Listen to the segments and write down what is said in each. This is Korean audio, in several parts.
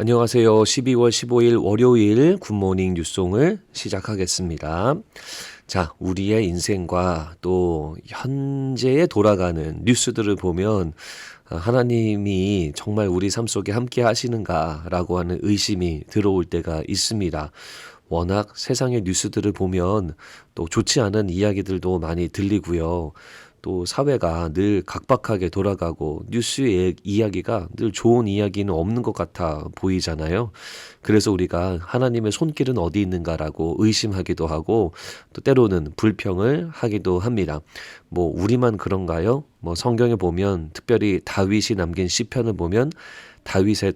안녕하세요. 12월 15일 월요일 굿모닝 뉴송을 시작하겠습니다. 자, 우리의 인생과 또 현재에 돌아가는 뉴스들을 보면 하나님이 정말 우리 삶 속에 함께 하시는가라고 하는 의심이 들어올 때가 있습니다. 워낙 세상의 뉴스들을 보면 또 좋지 않은 이야기들도 많이 들리고요. 또 사회가 늘 각박하게 돌아가고 뉴스의 이야기가 늘 좋은 이야기는 없는 것 같아 보이잖아요. 그래서 우리가 하나님의 손길은 어디 있는가라고 의심하기도 하고 또 때로는 불평을 하기도 합니다. 뭐 우리만 그런가요? 뭐 성경에 보면 특별히 다윗이 남긴 시편을 보면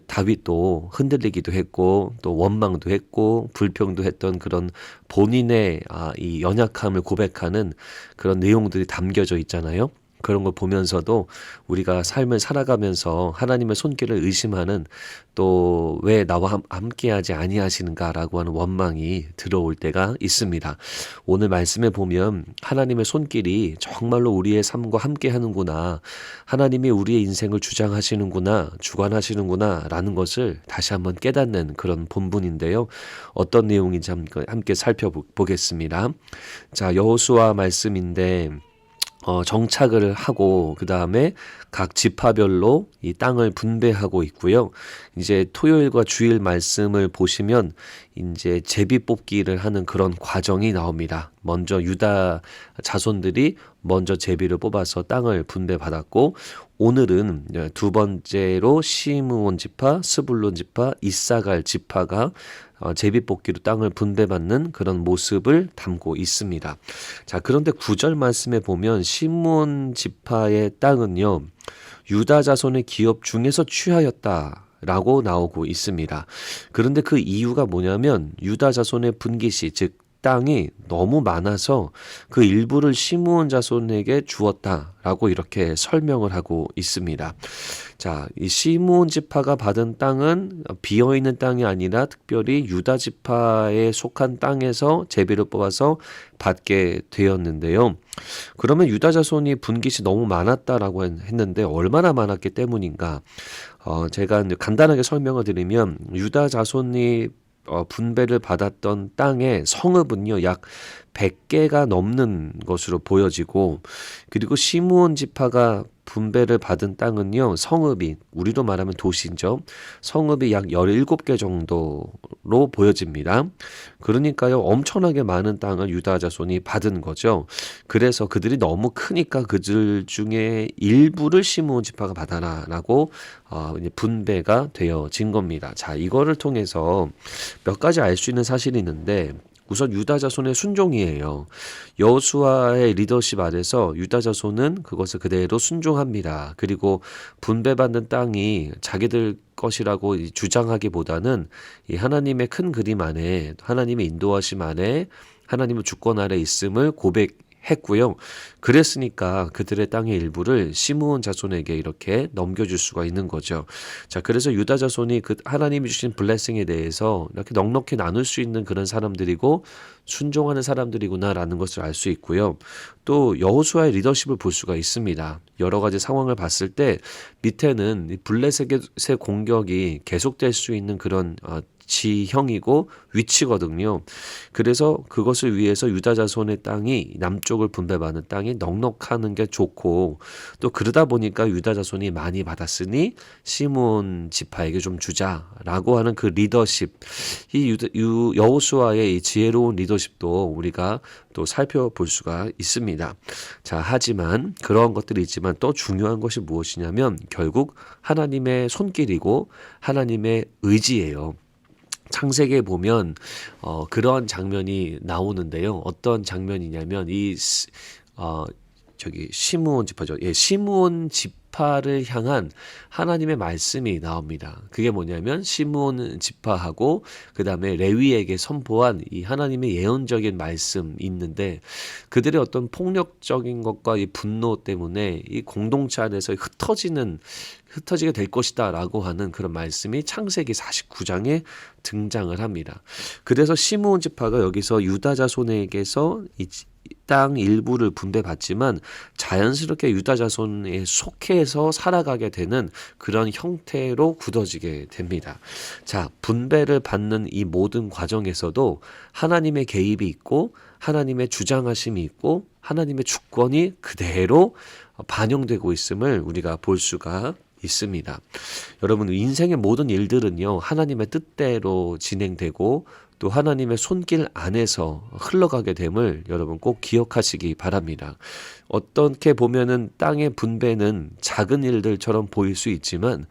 다윗도 흔들리기도 했고 또 원망도 했고 불평도 했던 그런 본인의 이 연약함을 고백하는 그런 내용들이 담겨져 있잖아요. 그런 걸 보면서도 우리가 삶을 살아가면서 하나님의 손길을 의심하는 또 왜 나와 함께하지 아니하시는가라고 하는 원망이 들어올 때가 있습니다. 오늘 말씀에 보면 하나님의 손길이 정말로 우리의 삶과 함께하는구나, 하나님이 우리의 인생을 주장하시는구나, 주관하시는구나 라는 것을 다시 한번 깨닫는 그런 본문인데요. 어떤 내용인지 함께 살펴보겠습니다. 자, 여호수아 말씀인데 정착을 하고 그 다음에 각 지파별로 이 땅을 분배하고 있고요. 이제 토요일과 주일 말씀을 보시면 이제 제비 뽑기를 하는 그런 과정이 나옵니다. 먼저 유다 자손들이 먼저 제비를 뽑아서 땅을 분배받았고 오늘은 두 번째로 시므온 지파, 스불론 지파, 이사갈 지파가 제비뽑기로 땅을 분배받는 그런 모습을 담고 있습니다. 자, 그런데 9절 말씀에 보면 시므온 지파의 땅은요, 유다 자손의 기업 중에서 취하였다 라고 나오고 있습니다. 그런데 그 이유가 뭐냐면 유다 자손의 분깃이, 즉 땅이 너무 많아서 그 일부를 시므온 자손에게 주었다라고 이렇게 설명을 하고 있습니다. 자, 이 시므온 지파가 받은 땅은 비어있는 땅이 아니라 특별히 유다 지파에 속한 땅에서 제비를 뽑아서 받게 되었는데요. 그러면 유다 자손이 분깃이 너무 많았다라고 했는데 얼마나 많았기 때문인가? 제가 간단하게 설명을 드리면 유다 자손이 분배를 받았던 땅의 성읍은요, 약 100개가 넘는 것으로 보여지고, 그리고 시므온 지파가 분배를 받은 땅은요, 성읍이, 우리로 말하면 도시죠. 성읍이 약 17개 정도로 보여집니다. 그러니까요, 엄청나게 많은 땅을 유다 자손이 받은 거죠. 그래서 그들이 너무 크니까 그들 중에 일부를 시므온 지파가 받아라라고 분배가 되어진 겁니다. 자, 이거를 통해서 몇 가지 알 수 있는 사실이 있는데, 우선 유다 자손의 순종이에요. 여호수아의 리더십 아래서 유다 자손은 그것을 그대로 순종합니다. 그리고 분배받는 땅이 자기들 것이라고 주장하기보다는 이 하나님의 큰 그림 안에, 하나님의 인도하심 안에, 하나님의 주권 아래 있음을 고백했고요. 그랬으니까 그들의 땅의 일부를 시므온 자손에게 이렇게 넘겨줄 수가 있는 거죠. 자, 그래서 유다 자손이 그 하나님이 주신 블레싱에 대해서 이렇게 넉넉히 나눌 수 있는 그런 사람들이고 순종하는 사람들이구나라는 것을 알 수 있고요. 또 여호수아의 리더십을 볼 수가 있습니다. 여러 가지 상황을 봤을 때 밑에는 블레셋의 공격이 계속될 수 있는 그런 지형이고 위치거든요. 그래서 그것을 위해서 유다 자손의 땅이 남쪽을 분배받는 땅이 넉넉하는 게 좋고 또 그러다 보니까 유다 자손이 많이 받았으니 시므온 지파에게 좀 주자라고 하는 그 리더십, 이 여호수아의 이 지혜로운 리더십도 우리가 또 살펴볼 수가 있습니다. 자, 하지만 그러한 것들이 있지만 또 중요한 것이 무엇이냐면 결국 하나님의 손길이고 하나님의 의지예요. 창세기에 보면 그런 장면이 나오는데요. 어떤 장면이냐면 시므온 지파죠. 예, 시므온 지파를 향한 하나님의 말씀이 나옵니다. 그게 뭐냐면 시므온 지파하고 그 다음에 레위에게 선포한 이 하나님의 예언적인 말씀이 있는데 그들의 어떤 폭력적인 것과 이 분노 때문에 이 공동체 안에서 흩어지게 될 것이다 라고 하는 그런 말씀이 창세기 49장에 등장을 합니다. 그래서 시므온 지파가 여기서 유다 자손에게서 땅 일부를 분배받지만 자연스럽게 유다 자손에 속해서 살아가게 되는 그런 형태로 굳어지게 됩니다. 자, 분배를 받는 이 모든 과정에서도 하나님의 개입이 있고 하나님의 주장하심이 있고 하나님의 주권이 그대로 반영되고 있음을 우리가 볼 수가 있습니다. 여러분, 인생의 모든 일들은요, 하나님의 뜻대로 진행되고 또 하나님의 손길 안에서 흘러가게 됨을 여러분 꼭 기억하시기 바랍니다. 어떻게 보면은 땅의 분배는 작은 일들처럼 보일 수 있지만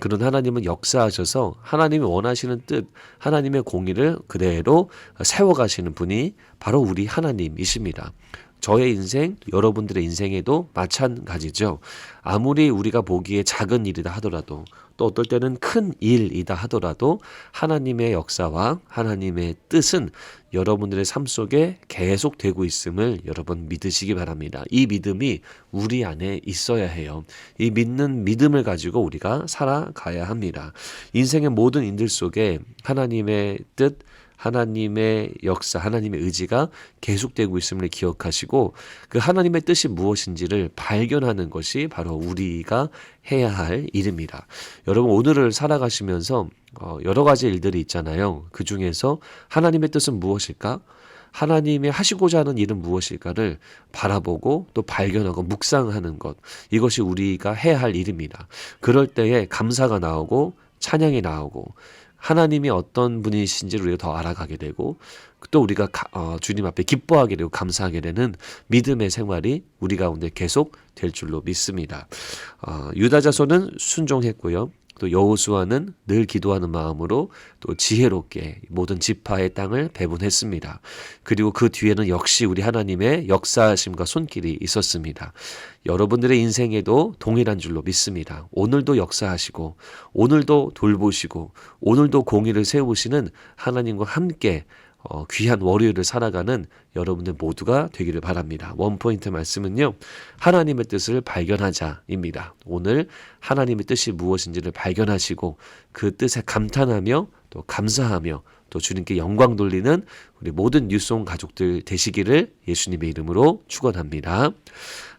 그런 하나님은 역사하셔서 하나님이 원하시는 뜻, 하나님의 공의를 그대로 세워가시는 분이 바로 우리 하나님이십니다. 저의 인생, 여러분들의 인생에도 마찬가지죠. 아무리 우리가 보기에 작은 일이다 하더라도 또 어떨 때는 큰 일이다 하더라도 하나님의 역사와 하나님의 뜻은 여러분들의 삶 속에 계속되고 있음을 여러분 믿으시기 바랍니다. 이 믿음이 우리 안에 있어야 해요. 이 믿는 믿음을 가지고 우리가 살아가야 합니다. 인생의 모든 일들 속에 하나님의 뜻, 하나님의 역사, 하나님의 의지가 계속되고 있음을 기억하시고 그 하나님의 뜻이 무엇인지를 발견하는 것이 바로 우리가 해야 할 일입니다. 여러분, 오늘을 살아가시면서 여러 가지 일들이 있잖아요. 그 중에서 하나님의 뜻은 무엇일까? 하나님이 하시고자 하는 일은 무엇일까를 바라보고 또 발견하고 묵상하는 것, 이것이 우리가 해야 할 일입니다. 그럴 때에 감사가 나오고 찬양이 나오고 하나님이 어떤 분이신지를 우리가 더 알아가게 되고 또 우리가 주님 앞에 기뻐하게 되고 감사하게 되는 믿음의 생활이 우리 가운데 계속 될 줄로 믿습니다. 유다 자손은 순종했고요. 또 여호수아는 늘 기도하는 마음으로 또 지혜롭게 모든 지파의 땅을 배분했습니다. 그리고 그 뒤에는 역시 우리 하나님의 역사하심과 손길이 있었습니다. 여러분들의 인생에도 동일한 줄로 믿습니다. 오늘도 역사하시고 오늘도 돌보시고 오늘도 공의를 세우시는 하나님과 함께 귀한 월요일을 살아가는 여러분들 모두가 되기를 바랍니다. 원포인트 말씀은요, 하나님의 뜻을 발견하자입니다. 오늘 하나님의 뜻이 무엇인지를 발견하시고 그 뜻에 감탄하며 또 감사하며 또 주님께 영광 돌리는 우리 모든 뉴송 가족들 되시기를 예수님의 이름으로 축원합니다.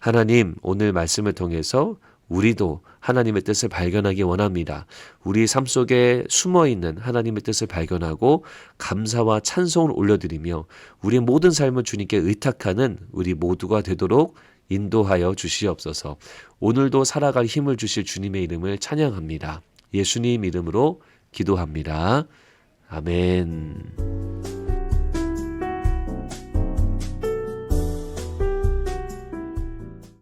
하나님, 오늘 말씀을 통해서 우리도 하나님의 뜻을 발견하기 원합니다. 우리 삶 속에 숨어있는 하나님의 뜻을 발견하고 감사와 찬송을 올려드리며 우리의 모든 삶을 주님께 의탁하는 우리 모두가 되도록 인도하여 주시옵소서. 오늘도 살아갈 힘을 주실 주님의 이름을 찬양합니다. 예수님 이름으로 기도합니다. 아멘.